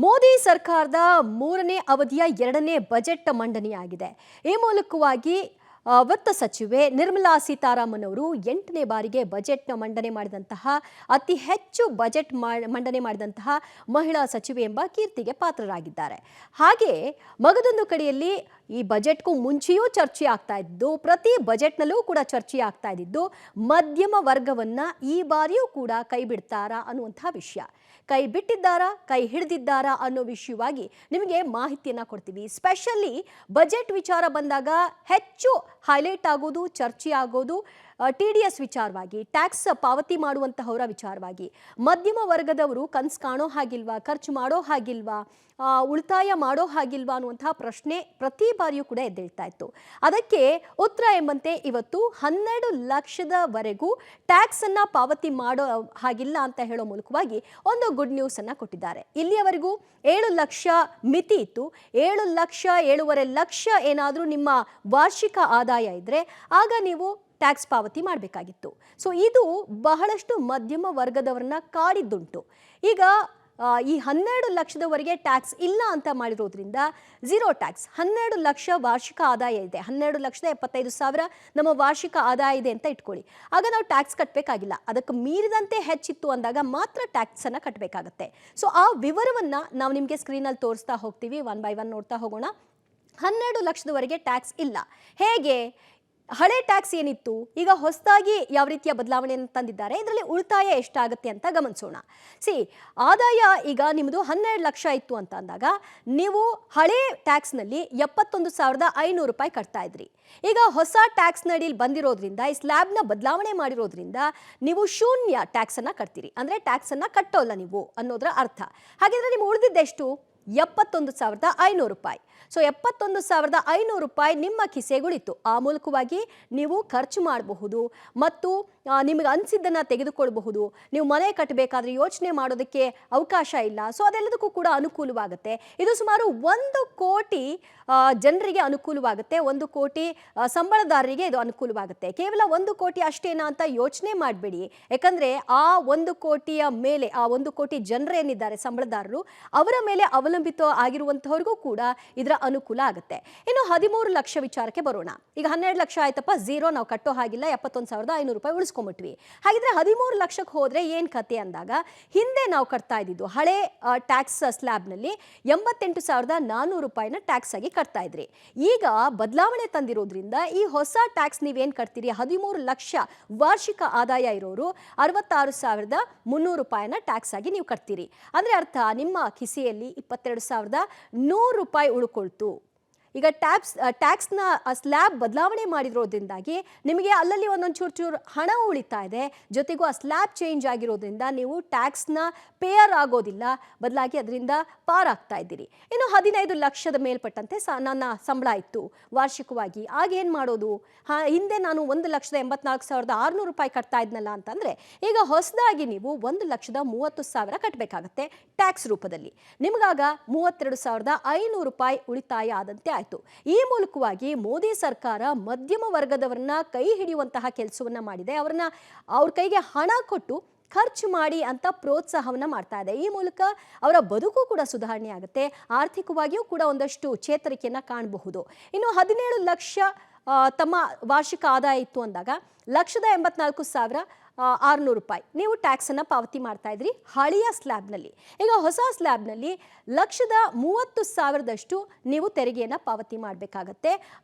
ಮೋದಿ ಸರ್ಕಾರದ ಮೂರನೇ ಅವಧಿಯ ಎರಡನೇ ಬಜೆಟ್ ಮಂಡನೆಯಾಗಿದೆ. ಈ ಮೂಲಕವಾಗಿ ವಿತ್ತ ಸಚಿವೆ ನಿರ್ಮಲಾ ಸೀತಾರಾಮನ್ ಅವರು 8ನೇ ಬಾರಿಗೆ ಬಜೆಟ್ ಮಂಡನೆ ಮಾಡಿದಂತಹ ಅತಿ ಹೆಚ್ಚು ಬಜೆಟ್ ಮಂಡನೆ ಮಾಡಿದಂತಹ ಮಹಿಳಾ ಸಚಿವೆ ಎಂಬ ಕೀರ್ತಿಗೆ ಪಾತ್ರರಾಗಿದ್ದಾರೆ. ಹಾಗೆ ಮಗದೊಂದು ಕಡೆಯಲ್ಲಿ ಈ ಬಜೆಟ್ಗೂ ಮುಂಚೆಯೂ ಚರ್ಚೆ ಆಗ್ತಾ ಇದ್ದು, ಪ್ರತಿ ಬಜೆಟ್ನಲ್ಲೂ ಕೂಡ ಚರ್ಚೆ ಆಗ್ತಾ ಇದ್ದು ಮಧ್ಯಮ ವರ್ಗವನ್ನ ಈ ಬಾರಿಯೂ ಕೂಡ ಕೈ ಬಿಡ್ತಾರಾ ಅನ್ನುವಂತಹ ವಿಷಯ. ಕೈ ಬಿಟ್ಟಿದ್ದಾರಾ, ಕೈ ಹಿಡಿದಿದ್ದಾರಾ ಅನ್ನೋ ವಿಷಯವಾಗಿ ನಿಮಗೆ ಮಾಹಿತಿಯನ್ನ ಕೊಡ್ತೀವಿ. ಸ್ಪೆಷಲಿ ಬಜೆಟ್ ವಿಚಾರ ಬಂದಾಗ ಹೆಚ್ಚು ಹೈಲೈಟ್ ಆಗೋದು, ಚರ್ಚೆ ಆಗೋದು TDS ವಿಚಾರವಾಗಿ, ಟ್ಯಾಕ್ಸ್ ಪಾವತಿ ಮಾಡುವಂತಹವರ ವಿಚಾರವಾಗಿ. ಮಧ್ಯಮ ವರ್ಗದವರು ಕನಸು ಕಾಣೋ ಹಾಗಿಲ್ವಾ, ಖರ್ಚು ಮಾಡೋ ಹಾಗಿಲ್ವಾ, ಉಳಿತಾಯ ಮಾಡೋ ಹಾಗಿಲ್ವಾ ಅನ್ನುವಂತಹ ಪ್ರಶ್ನೆ ಪ್ರತಿ ಬಾರಿಯೂ ಕೂಡ ಎದ್ದೇಳ್ತಾ ಇತ್ತು. ಅದಕ್ಕೆ ಉತ್ತರ ಎಂಬಂತೆ ಇವತ್ತು 12 ಲಕ್ಷದವರೆಗೂ ಟ್ಯಾಕ್ಸ್ ಅನ್ನ ಪಾವತಿ ಮಾಡೋ ಹಾಗಿಲ್ಲ ಅಂತ ಹೇಳೋ ಮೂಲಕವಾಗಿ ಒಂದು ಗುಡ್ ನ್ಯೂಸ್ ಅನ್ನ ಕೊಟ್ಟಿದ್ದಾರೆ. ಇಲ್ಲಿಯವರೆಗೂ 7 ಲಕ್ಷ ಮಿತಿ ಇತ್ತು. 7 ಲಕ್ಷ 7.5 ಲಕ್ಷ ಏನಾದರೂ ನಿಮ್ಮ ವಾರ್ಷಿಕ ಆದಾಯ ಇದ್ರೆ ಆಗ ನೀವು ಟ್ಯಾಕ್ಸ್ ಪಾವತಿ ಮಾಡಬೇಕಾಗಿತ್ತು. ಸೊ ಇದು ಬಹಳಷ್ಟು ಮಧ್ಯಮ ವರ್ಗದವರನ್ನ ಕಾಡಿದ್ದುಂಟು. ಈಗ ಈ 12 ಲಕ್ಷದವರೆಗೆ ಟ್ಯಾಕ್ಸ್ ಇಲ್ಲ ಅಂತ ಮಾಡಿರೋದ್ರಿಂದ ಝೀರೋ ಟ್ಯಾಕ್ಸ್, 12 ಲಕ್ಷ ವಾರ್ಷಿಕ ಆದಾಯ ಇದೆ, 12,75,000 ನಮ್ಮ ವಾರ್ಷಿಕ ಆದಾಯ ಇದೆ ಅಂತ ಇಟ್ಕೊಳ್ಳಿ. ಆಗ ನಾವು ಟ್ಯಾಕ್ಸ್ ಕಟ್ಟಬೇಕಾಗಿಲ್ಲ. ಅದಕ್ಕೆ ಮೀರಿದಂತೆ ಹೆಚ್ಚಿತ್ತು ಅಂದಾಗ ಮಾತ್ರ ಟ್ಯಾಕ್ಸನ್ನು ಕಟ್ಟಬೇಕಾಗತ್ತೆ. ಸೊ ಆ ವಿವರವನ್ನು ನಾವು ನಿಮಗೆ ಸ್ಕ್ರೀನಲ್ಲಿ ತೋರಿಸ್ತಾ ಹೋಗ್ತೀವಿ, 1 by 1 ನೋಡ್ತಾ ಹೋಗೋಣ. 12 ಲಕ್ಷದವರೆಗೆ ಟ್ಯಾಕ್ಸ್ ಇಲ್ಲ. ಹೇಗೆ? ಹಳೆ ಟ್ಯಾಕ್ಸ್ ಏನಿತ್ತು, ಈಗ ಹೊಸದಾಗಿ ಯಾವ ರೀತಿಯ ಬದಲಾವಣೆಯನ್ನು ತಂದಿದ್ದಾರೆ, ಇದರಲ್ಲಿ ಉಳಿತಾಯ ಎಷ್ಟಾಗುತ್ತೆ ಅಂತ ಗಮನಿಸೋಣ. ಆದಾಯ ಈಗ ನಿಮ್ಮದು 12 ಲಕ್ಷ ಇತ್ತು ಅಂತ ಅಂದಾಗ ನೀವು ಹಳೆ ಟ್ಯಾಕ್ಸ್ನಲ್ಲಿ 71,500 ರೂಪಾಯಿ ಕಟ್ತಾ ಇದ್ರಿ. ಈಗ ಹೊಸ ಟ್ಯಾಕ್ಸ್ ನಡಿಯಲ್ಲಿ ಬಂದಿರೋದ್ರಿಂದ, ಈ ಸ್ಲ್ಯಾಬ್ನ ಬದಲಾವಣೆ ಮಾಡಿರೋದ್ರಿಂದ ನೀವು ಶೂನ್ಯ ಟ್ಯಾಕ್ಸನ್ನು ಕಟ್ತೀರಿ. ಅಂದರೆ ಟ್ಯಾಕ್ಸನ್ನು ಕಟ್ಟೋಲ್ಲ ನೀವು ಅನ್ನೋದರ ಅರ್ಥ. ಹಾಗಿದ್ರೆ ನೀವು ಉಳಿದಿದ್ದೆಷ್ಟು? 71,500 ರೂಪಾಯಿ. ಸೊ 71,500 ರೂಪಾಯಿ ನಿಮ್ಮ ಕಿಸೆಗುಳಿತು. ಆ ಮೂಲಕವಾಗಿ ನೀವು ಖರ್ಚು ಮಾಡಬಹುದು ಮತ್ತು ನಿಮಗೆ ಅನಿಸಿದ್ದನ್ನು ತೆಗೆದುಕೊಳ್ಳಬಹುದು. ನೀವು ಮನೆ ಕಟ್ಟಬೇಕಾದ್ರೆ ಯೋಚನೆ ಮಾಡೋದಕ್ಕೆ ಅವಕಾಶ ಇಲ್ಲ. ಸೊ ಅದೆಲ್ಲದಕ್ಕೂ ಕೂಡ ಅನುಕೂಲವಾಗುತ್ತೆ. ಇದು ಸುಮಾರು 1 ಕೋಟಿ ಜನರಿಗೆ ಅನುಕೂಲವಾಗುತ್ತೆ. 1 ಕೋಟಿ ಸಂಬಳದಾರರಿಗೆ ಇದು ಅನುಕೂಲವಾಗುತ್ತೆ. ಕೇವಲ 1 ಕೋಟಿ ಅಷ್ಟೇನಾ ಅಂತ ಯೋಚನೆ ಮಾಡಬೇಡಿ. ಯಾಕಂದರೆ ಆ 1 ಕೋಟಿಯ ಮೇಲೆ, ಆ 1 ಕೋಟಿ ಜನರೇನಿದ್ದಾರೆ ಸಂಬಳದಾರರು, ಅವರ ಮೇಲೆ ಅವಲಂಬಿತ ಆಗಿರುವಂಥವ್ರಿಗೂ ಕೂಡ ಇದರ ಅನುಕೂಲ ಆಗುತ್ತೆ. ಇನ್ನು 13 ಲಕ್ಷ ವಿಚಾರಕ್ಕೆ ಬರೋಣ. ಈಗ 12 ಲಕ್ಷ ಆಯ್ತಪ್ಪ, ಝೀರೋ, ನಾವು ಕಟ್ಟೋ ಹಾಗಿಲ್ಲ, 71,500 ರೂಪಾಯಿ ಉಳಿಸ್ಕೊಂಬಿಟ್ವಿ. ಹಾಗಿದ್ರೆ 13 ಲಕ್ಷಕ್ಕೆ ಹೋದ್ರೆ ಏನು ಕತೆ ಅಂದಾಗ, ಹಿಂದೆ ನಾವು ಕಟ್ತಾ ಇದ್ದಿದ್ದು ಹಳೆ ಟ್ಯಾಕ್ಸ್ ಸ್ಲ್ಯಾಬ್ನಲ್ಲಿ 88,400 ರೂಪಾಯಿನ ಟ್ಯಾಕ್ಸ್ ಆಗಿ ಕಟ್ತಾ ಇದ್ರಿ. ಈಗ ಬದಲಾವಣೆ ತಂದಿರೋದ್ರಿಂದ ಈ ಹೊಸ ಟ್ಯಾಕ್ಸ್ ನೀವೇನು ಕಟ್ತೀರಿ, 13 ಲಕ್ಷ ವಾರ್ಷಿಕ ಆದಾಯ ಇರೋರು 66,300 ರೂಪಾಯಿನ ಟ್ಯಾಕ್ಸ್ ಆಗಿ ನೀವು ಕಟ್ತೀರಿ. ಅಂದರೆ ಅರ್ಥ, ನಿಮ್ಮ ಕಿಸೆಯಲ್ಲಿ 22,100 ರೂಪಾಯಿ ಉಳ್ಕೊಳ್ತು. ಈಗ ಟ್ಯಾಕ್ಸ್ನ ಸ್ಲ್ಯಾಬ್ ಬದಲಾವಣೆ ಮಾಡಿರೋದ್ರಿಂದಾಗಿ ನಿಮಗೆ ಅಲ್ಲಲ್ಲಿ ಒಂದೊಂದು ಚೂರು ಹಣ ಉಳಿತಾ ಇದೆ. ಜೊತೆಗೂ ಆ ಸ್ಲ್ಯಾಬ್ ಚೇಂಜ್ ಆಗಿರೋದ್ರಿಂದ ನೀವು ಟ್ಯಾಕ್ಸ್ನ ಪೇಯರ್ ಆಗೋದಿಲ್ಲ, ಬದಲಾಗಿ ಅದರಿಂದ ಪಾರಾಗ್ತಾ ಇದ್ದೀರಿ. ಇನ್ನು 15 ಲಕ್ಷದ ಮೇಲ್ಪಟ್ಟಂತೆ ನನ್ನ ಸಂಬಳ ಇತ್ತು ವಾರ್ಷಿಕವಾಗಿ. ಆಗೇನು ಮಾಡೋದು? ಹಿಂದೆ ನಾನು 1,84,600 ರೂಪಾಯಿ ಕಟ್ತಾ ಇದ್ನಲ್ಲ ಅಂತಂದರೆ, ಈಗ ಹೊಸದಾಗಿ ನೀವು 1,30,000 ಕಟ್ಟಬೇಕಾಗತ್ತೆ ಟ್ಯಾಕ್ಸ್ ರೂಪದಲ್ಲಿ. ನಿಮಗಾಗ 32,500 ರೂಪಾಯಿ ಉಳಿತಾಯ ಆದಂತೆ ಆಯಿತು. ಈ ಮೂಲಕವಾಗಿ ಮೋದಿ ಸರ್ಕಾರ ಮಧ್ಯಮ ವರ್ಗದವರನ್ನ ಕೈ ಹಿಡಿಯುವಂತಹ ಕೆಲಸವನ್ನ ಮಾಡಿದೆ. ಅವ್ರ ಕೈಗೆ ಹಣ ಕೊಟ್ಟು ಖರ್ಚು ಮಾಡಿ ಅಂತ ಪ್ರೋತ್ಸಾಹವನ್ನ ಮಾಡ್ತಾ ಇದೆ. ಈ ಮೂಲಕ ಅವರ ಬದುಕು ಕೂಡ ಸುಧಾರಣೆ ಆಗುತ್ತೆ. ಆರ್ಥಿಕವಾಗಿಯೂ ಕೂಡ ಒಂದಷ್ಟು ಚೇತರಿಕೆಯನ್ನ ಕಾಣಬಹುದು. ಇನ್ನು 17 ಲಕ್ಷ ತಮ್ಮ ವಾರ್ಷಿಕ ಆದಾಯ ಇತ್ತು ಅಂದಾಗ 1,84,600 ರೂಪಾಯಿ ನೀವು ಟ್ಯಾಕ್ಸನ್ನು ಪಾವತಿ ಮಾಡ್ತಾ ಇದ್ರಿ ಹಳೆಯ ಸ್ಲ್ಯಾಬ್ನಲ್ಲಿ. ಈಗ ಹೊಸ ಸ್ಲ್ಯಾಬ್ನಲ್ಲಿ 1,30,000ದಷ್ಟು ನೀವು ತೆರಿಗೆಯನ್ನು ಪಾವತಿ ಮಾಡಬೇಕಾಗತ್ತೆ.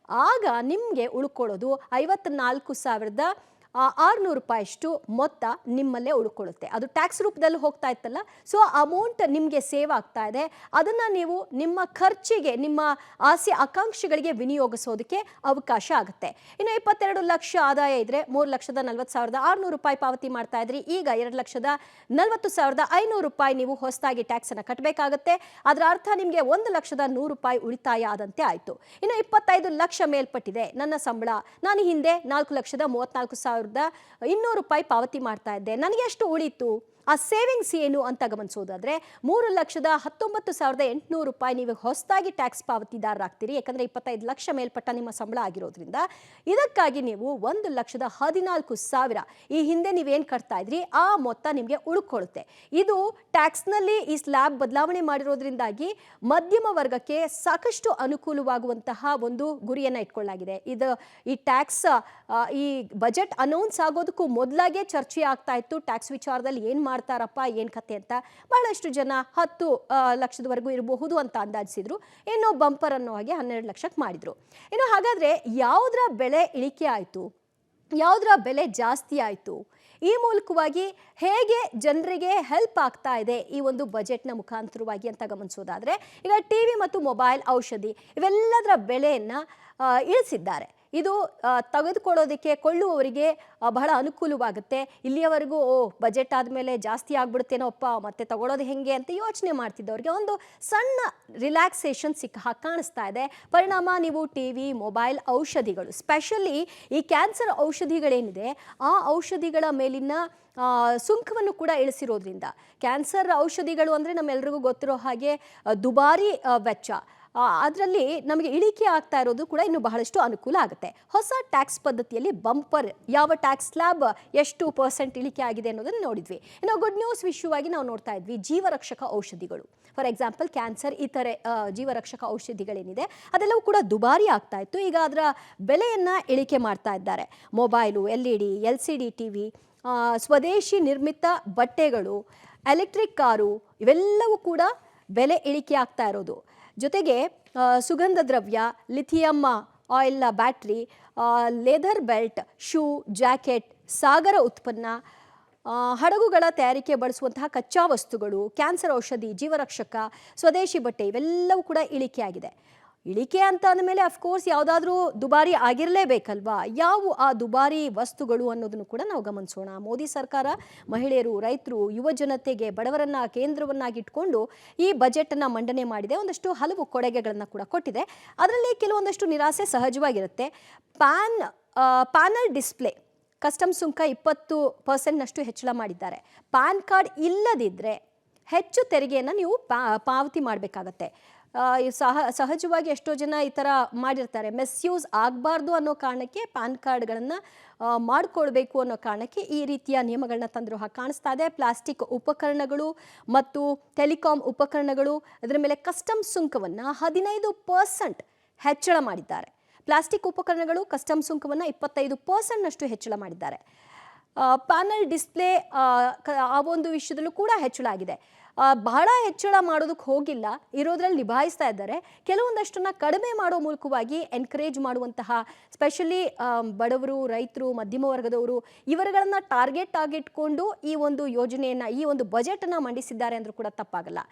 ಆಗ ನಿಮಗೆ ಉಳ್ಕೊಳ್ಳೋದು 54,600 ರೂಪಾಯಿಯಷ್ಟು ಮೊತ್ತ ನಿಮ್ಮಲ್ಲೇ ಉಳ್ಕೊಳ್ಳುತ್ತೆ. ಅದು ಟ್ಯಾಕ್ಸ್ ರೂಪದಲ್ಲಿ ಹೋಗ್ತಾ ಇತ್ತಲ್ಲ, ಸೊ ಅಮೌಂಟ್ ನಿಮಗೆ ಸೇವ್ ಆಗ್ತಾ ಇದೆ. ಅದನ್ನು ನೀವು ನಿಮ್ಮ ಖರ್ಚಿಗೆ, ನಿಮ್ಮ ಆಸೆ ಆಕಾಂಕ್ಷೆಗಳಿಗೆ ವಿನಿಯೋಗಿಸೋದಕ್ಕೆ ಅವಕಾಶ ಆಗುತ್ತೆ. ಇನ್ನು 22 ಲಕ್ಷ ಆದಾಯ ಇದ್ರೆ 3,40,600 ರೂಪಾಯಿ ಪಾವತಿ ಮಾಡ್ತಾ ಇದ್ರಿ. ಈಗ 2,40,500 ರೂಪಾಯಿ ನೀವು ಹೊಸದಾಗಿ ಟ್ಯಾಕ್ಸನ್ನು ಕಟ್ಟಬೇಕಾಗತ್ತೆ. ಅದರ ಅರ್ಥ ನಿಮಗೆ 1,100,000 ರೂಪಾಯಿ ಉಳಿತಾಯ ಆದಂತೆ ಆಯಿತು. ಇನ್ನು 25 ಲಕ್ಷ ಮೇಲ್ಪಟ್ಟಿದೆ ನನ್ನ ಸಂಬಳ. ನಾನು ಹಿಂದೆ 4,34,200 ರೂಪಾಯಿ ಪಾವತಿ ಮಾಡ್ತಾ ಇದ್ದೆ. ನನಗೆ ಎಷ್ಟು ಉಳಿತು? ಆ ಸೇವಿಂಗ್ಸ್ ಏನು ಅಂತ ಗಮನಿಸೋದಾದ್ರೆ 3,19,800 ರೂಪಾಯಿ ನೀವು ಹೊಸದಾಗಿ ಟ್ಯಾಕ್ಸ್ ಪಾವತಿದಾರರಾಗ್ತೀರಿ. ಯಾಕಂದ್ರೆ 25 ಲಕ್ಷ ಮೇಲ್ಪಟ್ಟ ನಿಮ್ಮ ಸಂಬಳ ಆಗಿರೋದ್ರಿಂದ ಇದಕ್ಕಾಗಿ ನೀವು 1,14,000 ಈ ಹಿಂದೆ ನೀವೇನು ಕಟ್ತಾ ಇದ್ರಿ ಆ ಮೊತ್ತ ನಿಮಗೆ ಉಳ್ಕೊಳ್ಳುತ್ತೆ. ಇದು ಟ್ಯಾಕ್ಸ್ನಲ್ಲಿ ಈ ಸ್ಲ್ಯಾಬ್ ಬದಲಾವಣೆ ಮಾಡಿರೋದ್ರಿಂದಾಗಿ ಮಧ್ಯಮ ವರ್ಗಕ್ಕೆ ಸಾಕಷ್ಟು ಅನುಕೂಲವಾಗುವಂತಹ ಒಂದು ಗುರಿಯನ್ನು ಇಟ್ಕೊಳ್ಳಲಾಗಿದೆ. ಈ ಟ್ಯಾಕ್ಸ್ ಈ ಬಜೆಟ್ ಅನೌನ್ಸ್ ಆಗೋದಕ್ಕೂ ಮೊದಲಾಗೆ ಚರ್ಚೆ ಆಗ್ತಾ ಇತ್ತು. ಟ್ಯಾಕ್ಸ್ ವಿಚಾರದಲ್ಲಿ ಏನು ಮಾಡ್ತಾರಪ್ಪ ಏನು ಕತೆ ಅಂತ. ಬಹಳಷ್ಟು ಜನ 10 ಲಕ್ಷದವರೆಗೂ ಇರಬಹುದು ಅಂತ ಅಂದಾಜಿಸಿದ್ರು. ಇನ್ನು ಬಂಪರ್ ಅನ್ನೋ ಹಾಗೆ 12 ಲಕ್ಷಕ್ಕೆ ಮಾಡಿದ್ರು. ಇನ್ನು ಹಾಗಾದ್ರೆ ಯಾವುದರ ಬೆಲೆ ಇಳಿಕೆ ಆಯಿತು, ಯಾವುದರ ಬೆಲೆ ಜಾಸ್ತಿ ಆಯಿತು, ಈ ಮೂಲಕವಾಗಿ ಹೇಗೆ ಜನರಿಗೆ ಹೆಲ್ಪ್ ಆಗ್ತಾ ಇದೆ ಈ ಒಂದು ಬಜೆಟ್ನ ಮುಖಾಂತರವಾಗಿ ಅಂತ ಗಮನಿಸೋದಾದ್ರೆ, ಈಗ ಟಿವಿ ಮತ್ತು ಮೊಬೈಲ್, ಔಷಧಿ ಇವೆಲ್ಲದರ ಬೆಲೆಯನ್ನು ಇಳಿಸಿದ್ದಾರೆ. ಇದು ತೆಗೆದುಕೊಳ್ಳೋದಕ್ಕೆ ಕೊಳ್ಳುವವರಿಗೆ ಬಹಳ ಅನುಕೂಲವಾಗುತ್ತೆ. ಇಲ್ಲಿಯವರೆಗೂ ಬಜೆಟ್ ಆದಮೇಲೆ ಜಾಸ್ತಿ ಆಗ್ಬಿಡುತ್ತೇನೋಪ್ಪ ಮತ್ತೆ ತಗೊಳ್ಳೋದು ಹೆಂಗೆ ಅಂತ ಯೋಚನೆ ಮಾಡ್ತಿದ್ದವ್ರಿಗೆ ಒಂದು ಸಣ್ಣ ರಿಲ್ಯಾಕ್ಸೇಷನ್ ಕಾಣಿಸ್ತಾ ಇದೆ. ಪರಿಣಾಮ ನೀವು ಟಿವಿ, ಮೊಬೈಲ್, ಔಷಧಿಗಳು, ಸ್ಪೆಷಲಿ ಈ ಕ್ಯಾನ್ಸರ್ ಔಷಧಿಗಳೇನಿದೆ ಆ ಔಷಧಿಗಳ ಮೇಲಿನ ಸುಂಕವನ್ನು ಕೂಡ ಇಳಿಸಿರೋದ್ರಿಂದ, ಕ್ಯಾನ್ಸರ್ ಔಷಧಿಗಳು ಅಂದರೆ ನಮ್ಮೆಲ್ರಿಗೂ ಗೊತ್ತಿರೋ ಹಾಗೆ ದುಬಾರಿ ವೆಚ್ಚ, ಅದರಲ್ಲಿ ನಮಗೆ ಇಳಿಕೆ ಆಗ್ತಾ ಇರೋದು ಕೂಡ ಇನ್ನು ಬಹಳಷ್ಟು ಅನುಕೂಲ ಆಗುತ್ತೆ. ಹೊಸ ಟ್ಯಾಕ್ಸ್ ಪದ್ಧತಿಯಲ್ಲಿ ಬಂಪರ್ ಯಾವ ಟ್ಯಾಕ್ಸ್ ಸ್ಲ್ಯಾಬ್ ಎಷ್ಟು % ಇಳಿಕೆ ಆಗಿದೆ ಅನ್ನೋದನ್ನು ನೋಡಿದ್ವಿ. ಇನ್ನು ಗುಡ್ ನ್ಯೂಸ್ ವಿಷಯವಾಗಿ ನಾವು ನೋಡ್ತಾ ಇದ್ವಿ ಜೀವರಕ್ಷಕ ಔಷಧಿಗಳು. ಫಾರ್ ಎಕ್ಸಾಂಪಲ್ ಕ್ಯಾನ್ಸರ್, ಇತರೆ ಜೀವರಕ್ಷಕ ಔಷಧಿಗಳೇನಿದೆ ಅದೆಲ್ಲವೂ ಕೂಡ ದುಬಾರಿ ಆಗ್ತಾ ಇತ್ತು. ಈಗ ಅದರ ಬೆಲೆಯನ್ನು ಇಳಿಕೆ ಮಾಡ್ತಾ ಇದ್ದಾರೆ. ಮೊಬೈಲು, LED, LCD TV, ಸ್ವದೇಶಿ ನಿರ್ಮಿತ ಬಟ್ಟೆಗಳು, ಎಲೆಕ್ಟ್ರಿಕ್ ಕಾರು ಇವೆಲ್ಲವೂ ಕೂಡ ಬೆಲೆ ಇಳಿಕೆ ಆಗ್ತಾ ಇರೋದು. ಜೊತೆಗೆ ಸುಗಂಧ ದ್ರವ್ಯ, lithium oil battery, leather belt, shoe, jacket, ಸಾಗರ ಉತ್ಪನ್ನ, ಹಡಗುಗಳ ತಯಾರಿಕೆ ಬಳಸುವಂತಹ ಕಚ್ಚಾ ವಸ್ತುಗಳು, ಕ್ಯಾನ್ಸರ್ ಔಷಧಿ, ಜೀವರಕ್ಷಕ, ಸ್ವದೇಶಿ ಬಟ್ಟೆ ಇವೆಲ್ಲವೂ ಕೂಡ ಇಳಿಕೆಯಾಗಿದೆ. ಇಳಿಕೆ ಅಂತ ಅಂದಮೇಲೆ ಅಫ್ಕೋರ್ಸ್ ಯಾವುದಾದ್ರೂ ದುಬಾರಿ ಆಗಿರಲೇಬೇಕಲ್ವಾ. ಯಾವ ಆ ದುಬಾರಿ ವಸ್ತುಗಳು ಅನ್ನೋದನ್ನು ಕೂಡ ನಾವು ಗಮನಿಸೋಣ. ಮೋದಿ ಸರ್ಕಾರ ಮಹಿಳೆಯರು, ರೈತರು, ಯುವ ಜನತೆಗೆ, ಬಡವರನ್ನ ಕೇಂದ್ರವನ್ನಾಗಿಟ್ಕೊಂಡು ಈ ಬಜೆಟನ್ನು ಮಂಡನೆ ಮಾಡಿದೆ. ಒಂದಷ್ಟು ಹಲವು ಕೊಡುಗೆಗಳನ್ನು ಕೂಡ ಕೊಟ್ಟಿದೆ. ಅದರಲ್ಲಿ ಕೆಲವೊಂದಷ್ಟು ನಿರಾಸೆ ಸಹಜವಾಗಿರುತ್ತೆ. ಪ್ಯಾನಲ್ ಡಿಸ್ಪ್ಲೇ ಕಸ್ಟಮ್ ಸುಂಕ 20% ಹೆಚ್ಚಳ ಮಾಡಿದ್ದಾರೆ. ಪ್ಯಾನ್ ಕಾರ್ಡ್ ಇಲ್ಲದಿದ್ದರೆ ಹೆಚ್ಚು ತೆರಿಗೆಯನ್ನು ನೀವು ಪಾವತಿ ಮಾಡಬೇಕಾಗತ್ತೆ. ಸಹಜವಾಗಿ ಎಷ್ಟೋ ಜನ ಈ ಥರ ಮಾಡಿರ್ತಾರೆ. ಮಿಸ್ಯೂಸ್ ಆಗಬಾರ್ದು ಅನ್ನೋ ಕಾರಣಕ್ಕೆ ಪ್ಯಾನ್ ಕಾರ್ಡ್ಗಳನ್ನು ಮಾಡಿಕೊಳ್ಬೇಕು ಅನ್ನೋ ಕಾರಣಕ್ಕೆ ಈ ರೀತಿಯ ನಿಯಮಗಳನ್ನ ತಂದಿರೋ ಹಾಗೆ ಕಾಣಿಸ್ತಾ ಇದೆ. ಪ್ಲಾಸ್ಟಿಕ್ ಉಪಕರಣಗಳು ಮತ್ತು ಟೆಲಿಕಾಂ ಉಪಕರಣಗಳು ಅದರ ಮೇಲೆ ಕಸ್ಟಮ್ ಸುಂಕವನ್ನು 15% ಹೆಚ್ಚಳ ಮಾಡಿದ್ದಾರೆ. ಪ್ಲಾಸ್ಟಿಕ್ ಉಪಕರಣಗಳು ಕಸ್ಟಮ್ ಸುಂಕವನ್ನು 25% ಹೆಚ್ಚಳ ಮಾಡಿದ್ದಾರೆ. ಪ್ಯಾನಲ್ ಡಿಸ್ಪ್ಲೇ ಆ ಒಂದು ವಿಷಯದಲ್ಲೂ ಕೂಡ ಹೆಚ್ಚಳ ಆಗಿದೆ. ಬಹಳ ಹೆಚ್ಚಳ ಮಾಡೋದಕ್ಕೆ ಹೋಗಿಲ್ಲ, ಇರೋದ್ರಲ್ಲಿ ನಿಭಾಯಿಸ್ತಾ ಇದ್ದಾರೆ. ಕೆಲವೊಂದಷ್ಟನ್ನ ಕಡಿಮೆ ಮಾಡೋ ಮೂಲಕವಾಗಿ ಎನ್ಕರೇಜ್ ಮಾಡುವಂತಹ, ಸ್ಪೆಷಲಿ ಬಡವರು, ರೈತರು, ಮಧ್ಯಮ ವರ್ಗದವರು ಇವರುಗಳನ್ನು ಟಾರ್ಗೆಟ್ ಆಗಿಟ್ಕೊಂಡು ಈ ಒಂದು ಯೋಜನೆಯನ್ನು, ಈ ಒಂದು ಬಜೆಟನ್ನು ಮಂಡಿಸಿದ್ದಾರೆ ಅಂದರೂ ಕೂಡ ತಪ್ಪಾಗಲ್ಲ.